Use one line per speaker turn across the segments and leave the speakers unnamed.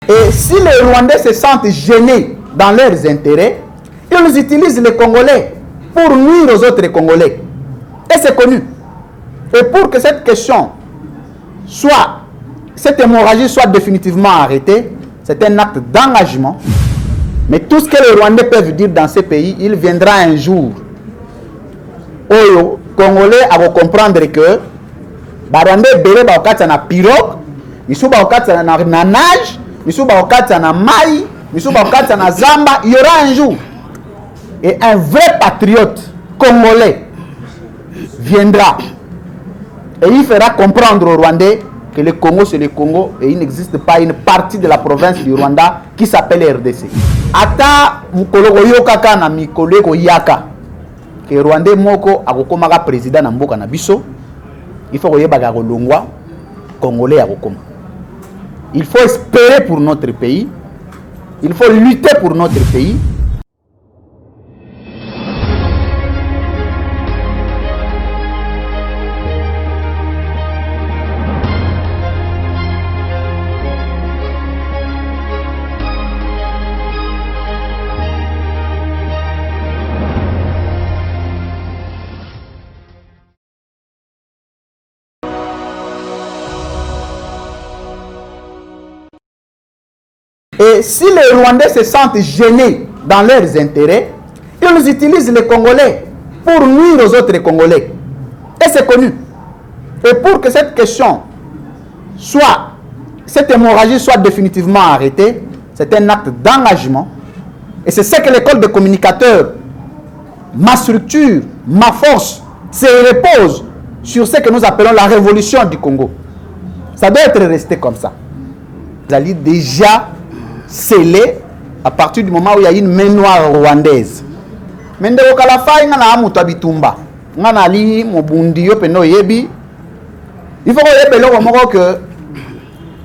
Et si les Rwandais se sentent gênés dans leurs intérêts, ils utilisent les Congolais pour nuire aux autres Congolais. Et c'est connu. Et pour que cette question soit, cette hémorragie soit définitivement arrêtée, c'est un acte d'engagement. Mais tout ce que les Rwandais peuvent dire dans ces pays, il viendra un jour où les Congolais vont comprendre que les Rwandais belé bakati na pirogue, misu bakati na nage, misu bakati na mai, misu bakati na zamba, il y aura un jour. Et un vrai patriote congolais viendra et il fera comprendre aux Rwandais que le Congo c'est le Congo et il n'existe pas une partie de la province du Rwanda qui s'appelle RDC. Ata mukolo yokaka na mikolo ko yaka que Rwandais moko akokomaka président na mboka na biso, il faut koyeba ko longwa congolais akokoma. Il faut espérer pour notre pays, il faut lutter pour notre pays. Et si les Rwandais se sentent gênés dans leurs intérêts, ils utilisent les Congolais pour nuire aux autres Congolais. Et c'est connu. Et pour que cette question soit, cette hémorragie soit définitivement arrêtée, c'est un acte d'engagement. Et c'est ce que l'école de communicateurs, ma structure, ma force, se repose sur ce que nous appelons la révolution du Congo. Ça doit être resté comme ça. Vous allez déjà scellé à partir du moment où il y a une main noire rwandaise. Mais ndeko kalafa inga na amuto bitumba. Nga na li mobundi yo peno yebi. Il faut que yebelo moko que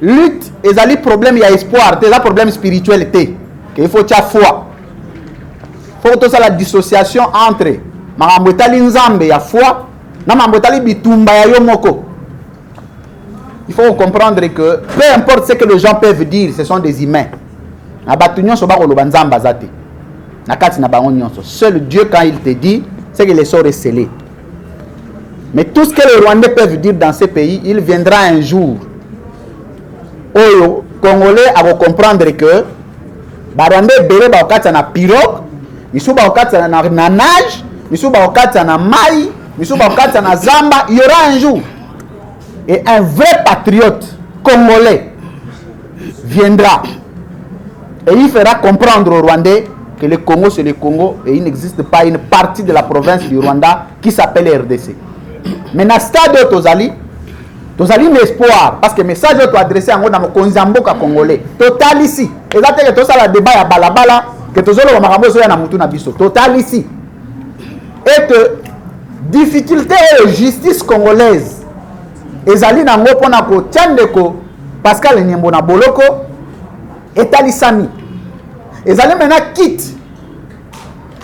lutte ezali problème ya espoir, c'est un problème spirituel té. Que il faut tia foi. Faut que ça la dissociation entre makambo etali nzambe ya foi na makambo etali bitumba ya yo moko. Il faut comprendre que peu importe ce que les gens peuvent dire, ce sont des humains. Seul Dieu, quand il te dit, c'est qu'il les sort scellés. Mais tout ce que les Rwandais peuvent dire dans ces pays, il viendra un jour où les Congolais vont comprendre que les Rwandais belé bakati na pirogue, misu bakati na nage, misu bakati na mai, misu bakati na zamba, il y aura un jour. Et un vrai patriote congolais viendra et il fera comprendre aux Rwandais que le Congo c'est le Congo et il n'existe pas une partie de la province du Rwanda qui s'appelle RDC. Mais dans ce stade tozali l'espoir parce que le message est adressé à mon konzamboka congolais. Total ici. Exactement que tout ça la débat ya balabala que tozolo makambo so ya na mutu na biso. Total ici. Et que difficulté et justice congolaise ezali nango pona ko tiandeko Pascal Nyembo na boloko etalisami ezali mena kit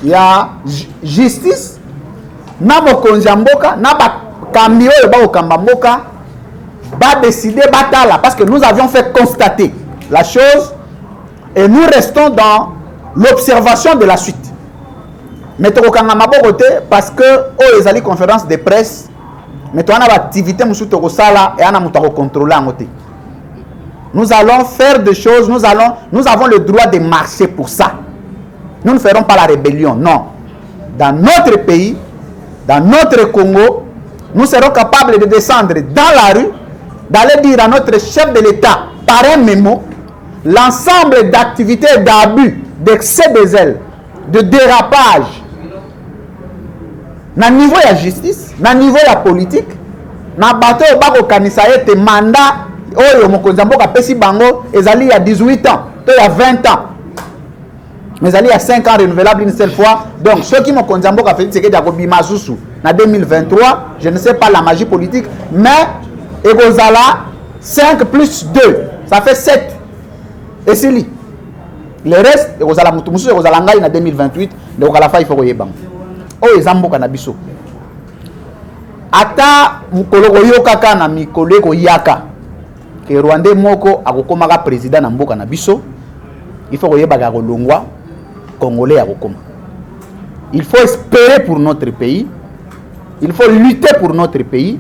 ya justice na mokonzi ya mboka na bakambi oyo bakokamba mboka ba décider batala parce que nous avions fait constater la chose et nous restons dans l'observation de la suite. Mais tokokanga maboko te parce que oyo ezali conférence de presse. Mais tu as une activité et contrôler. Nous allons faire des choses, nous avons le droit de marcher pour ça. Nous ne ferons pas la rébellion, non. Dans notre pays, dans notre Congo, nous serons capables de descendre dans la rue, d'aller dire à notre chef de l'État, par un mémo, l'ensemble d'activités d'abus, d'excès de zèle, de dérapage, na niveau ya justice, na niveau ya politique, na bato bako kanisa ete mandat oyo mokonzi mboka pesi bango ezali ya 18 ans, to ya 20 ans. Mais ezali ya 5 ans renouvelable une seule fois. Donc ceux qui mokonzi mboka fait c'est que ya kobima susu na 2023, je ne sais pas la magie politique, mais ekozala 5 plus 2, ça fait 7. Et c'est lui. Le reste ekozala mutu musu ekozala ngai na 2028, donc à la fin il faut koyeba. Oh ezamboka na biso ata mukolo yokaka na mikolo ko yaka que Rwandais moko akokomaka président na mboka na biso, il faut koyebaka kolongwa congolais akokoma. Il faut espérer pour notre pays, il faut lutter pour notre pays,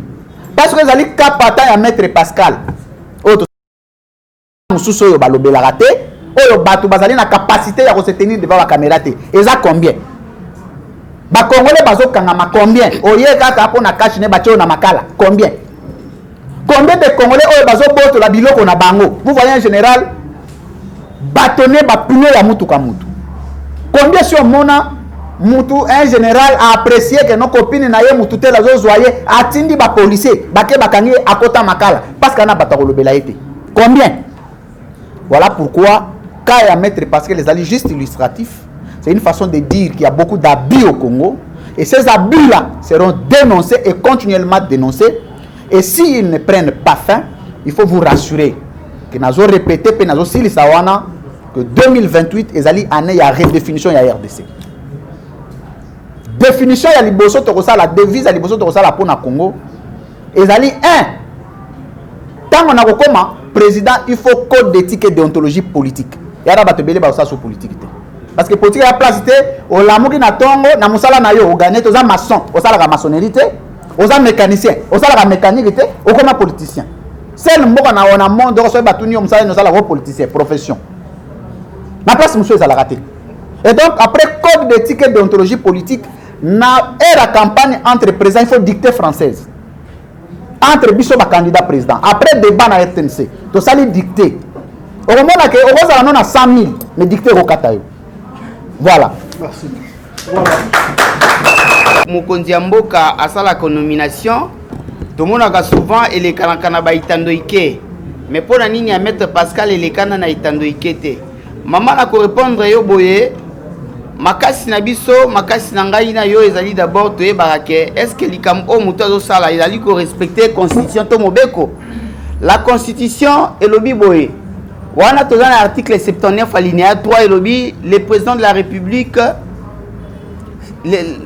parce que zali kapata ya maître Pascal oto mususu oyo balobelaka te, oyo bato bazali na capacité ya se tenir devant la caméra te. Eza combien? Ba congolais bazokangama combien? Oye kaka po na cash ne batio na makala combien? Combien de congolais oyo bazoboto la biloko na bango? Vous voyez en général bâtonner ba pneu ya mutuka mutu. Combien si on mona mutu un général a apprécié que nos copines na ye mutu te la zo zoyer atindi ba policier bake bakangi akota makala parce qu'on a batako bela été. Combien? Voilà pourquoi quand il y a maître Pascal les alliés juste illustratifs, c'est une façon de dire qu'il y a beaucoup d'abus au Congo et ces abus là seront dénoncés et continuellement dénoncés, et s'ils ne prennent pas fin, il faut vous rassurer que nous avons répété que nous avons dit que 2028 les alliés année il y a redéfinition il y a RDC. Définition il y a liboso to la devise à liboso to la pour na Congo. Les alliés tant on a comment président, il faut code d'éthique et déontologie politique. Il y a des bébés qui sont politique. Parce que politique a place, au lamour na tongo, na musala na yo, au gagné, aux maçons, aux la maçonnerie, aux mécaniciens, aux la mécanique, aux comme politicien. C'est le mot qu'on a un monde de recevoir batuni, on s'ala nos politicien, profession. Ma place, monsieur, ça l'a raté. Et donc, après code d'éthique et déontologie politique, na la campagne entre présidents, il faut dicter française. Entre biso ba candidat président après débat na RTNC to sali dicté au moment que on va non à 100 000 mais dicté au katayo. Voilà, merci. Voilà.
Mokonzi mboka asala ko nomination to monaka souvent ele kana ba itando ike mais pour nini ya mettre Pascal ele kana na itando ike te mama na ko répondre yo boye makasi na biso makasi na ngai na yo ezali d'abord to ebarake est-ce que likam o muto zo sala ezali ko respecter constitution to mobeko la constitution elobi boye wana to dans l'article 79 alinéa 3 elobi le président de la République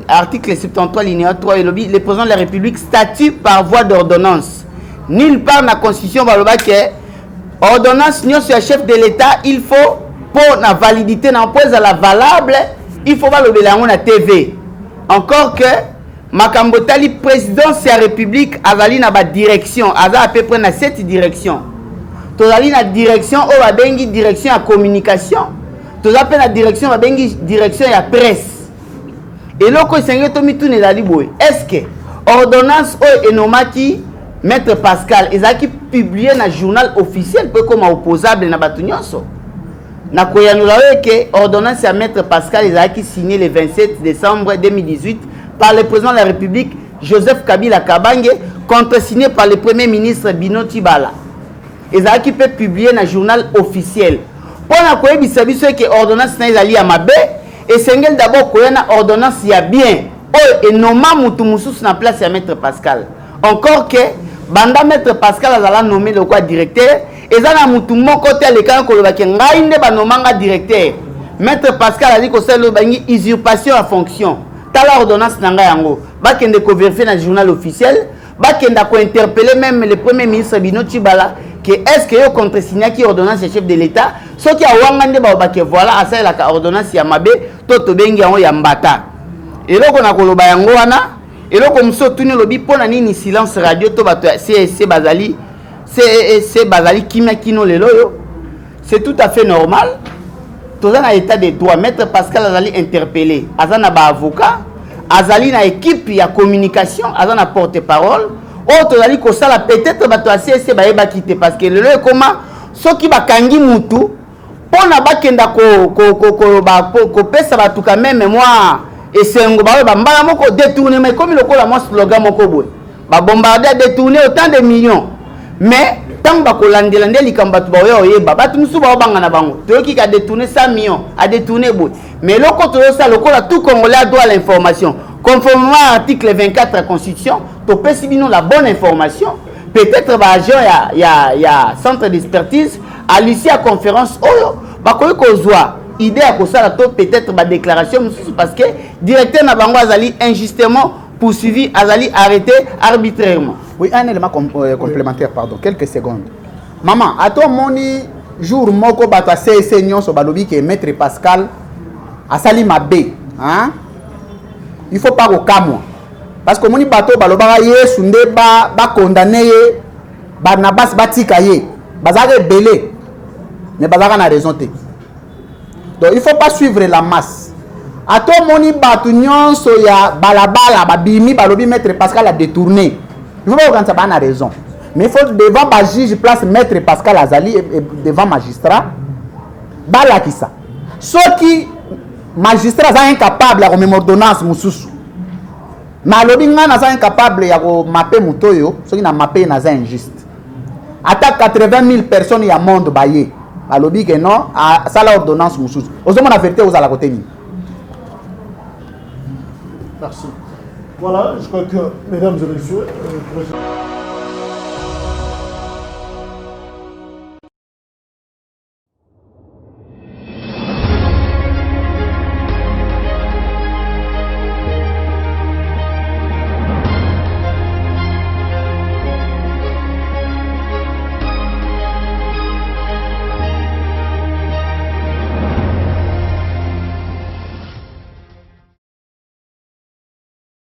l'article 73 alinéa 3 elobi le président de la République statue par voie d'ordonnance nulle part na constitution baloba que ordonnance nyonso ya chef de l'État il faut pour la validité na pose la valable il faut le bélango na TV. Encore que makambo tali présidence de la République azali na ba direction, aza à peu près na 7 directions. Tozali na direction o ba bengi direction ya communication. Toza pe na direction ba bengi direction ya presse. Et loko sengé to mitune dali boy. Est-ce que ordonnance o enomaki maître Pascal ezaki publié na journal officiel peu comme opposable na batunyonso? Na koyanula que ordonnance à maître Pascal Ezaki signé le 27 décembre 2018 par le président de la République Joseph Kabila Kabange, contresigné par le premier ministre Bino Tibala. Ezaki peut publier dans le journal officiel. Pour la koyebisa biso que ordonnance na ezali ya mabe et sengel d'abord koyana ordonnance ya bien. Oh et noma mutu mususu na place ya maître Pascal. Encore que banda maître Pascal azala nommé le quoi directeur et ça na mutu moko te le kan ko ba ke ngai nde ba nomanga directeur maître Pascal a dit que c'est le bangi usurpation à fonction tala ordonnance na ngai yango ba kende ko vérifier na journal officiel ba kenda ko interpeller même le premier ministre Bino Tibala que est-ce que yo contresigné qui ordonnance chef de l'État ce qui a wanga nde ba ke voilà asa la ordonnance ya mabe to bengi yango ya mbata et loko na ko loba yango wana et loko mso tuni lobi pona nini silence radio to bato CSC bazali c'est bazali kimia kino lelo yo c'est tout à fait normal toza na état de droit maître Pascal azali interpellé azana ba avocat azali na équipe ya communication azana porte-parole o tozali ko sala peut-être bato CSC ba yeba kité parce que lelo comment soki bakangi mutu pona bakenda ko pesa batu quand même moi et sengo ba mbala moko détourner mais comme le kola mo slogan moko boy ba bombarder détourner autant de millions. Mais tant que l'andela ndeli kambatu ba oyeba batu musu ba banga na bango toyoki ka détourner 100 millions à détourner boy mais loko to ça lokola tout congolais a droit à l'information conformément à l'article 24 de la constitution to pesi bino la bonne information peut-être ba agent ya centre d'expertise à l'issue à conférence oyo ba koyi kozwa idée à ko sala to peut-être ba déclaration musu parce que directeur na bango azali injustement poursuivi azali arrêté arbitrairement.
Oui, un élément complémentaire, pardon, quelques secondes. maman ato moni jour moko bato a CSC nyonso balobi ke maître Pascal asali mabe hein? Il faut pas kokamwa parce que moni bato balobaka Yesu nde ba condamné ye Barnabas batika ye bazaka belé mais bazaka na raison te. Donc il faut pas suivre la masse. Ato moni bato nyonso ya balabala babimi balobi maître Pascal a détourné. Il faut pas quand ça na raison. Mais il faut devant ba juge place maître Pascal Azali et devant magistrat bala qui ça. Ceux qui magistrat sont incapables à remettre ordonnance mususu. Malobi ngana sont incapables ya ko mapper mutoyo, ceux qui na mapper na za injuste. Attaque 80 000 personnes ya monde baye. Malobi que non, ça la ordonnance mususu. Ozoma la vérité aux à la côté ni.
Merci. Voilà, je crois que, mesdames et messieurs,